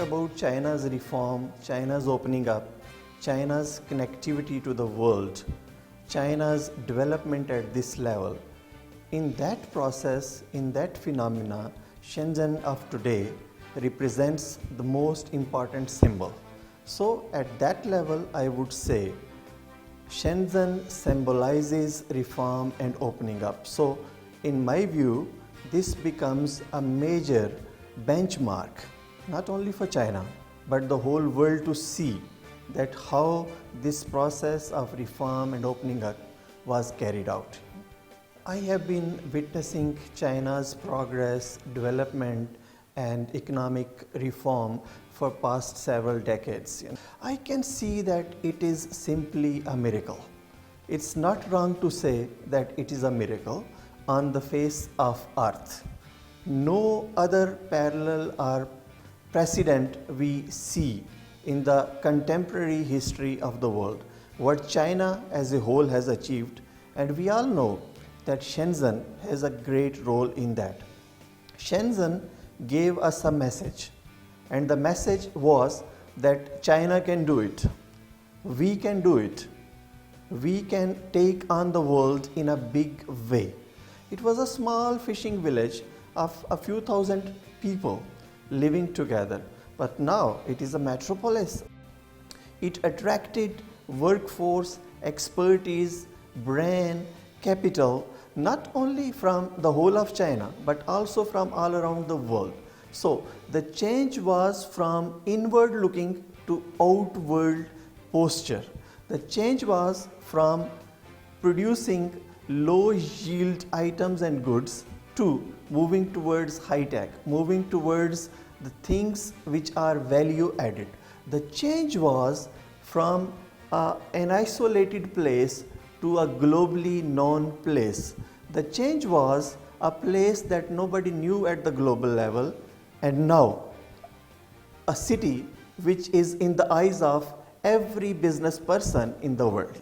about China's reform, China's opening up, China's connectivity to the world, China's development at this level, in that process, in that phenomena, Shenzhen of today represents the most important symbol. So at that level, I would say Shenzhen symbolizes reform and opening up. So in my view, this becomes a major benchmark, not only for China, but the whole world to see that how this process of reform and opening up was carried out. I have been witnessing China's progress, development and economic reform for past several decades. I can see that it is simply a miracle. It's not wrong to say that it is a miracle on the face of earth. No other parallel or precedent we see in the contemporary history of the world, what China as a whole has achieved, and we all know that Shenzhen has a great role in that. Shenzhen gave us a message, and the message was that China can do it. We can do it. We can take on the world in a big way. It was a small fishing village of a few thousand people living together, but now it is a metropolis. It attracted workforce, expertise, brain, capital, not only from the whole of China, but also from all around the world. So the change was from inward looking to outward posture. The change was from producing low yield items and goods to moving towards high tech, moving towards the things which are value added. The change was from an isolated place to a globally known place. The change was a place that nobody knew at the global level, and now a city which is in the eyes of every business person in the world.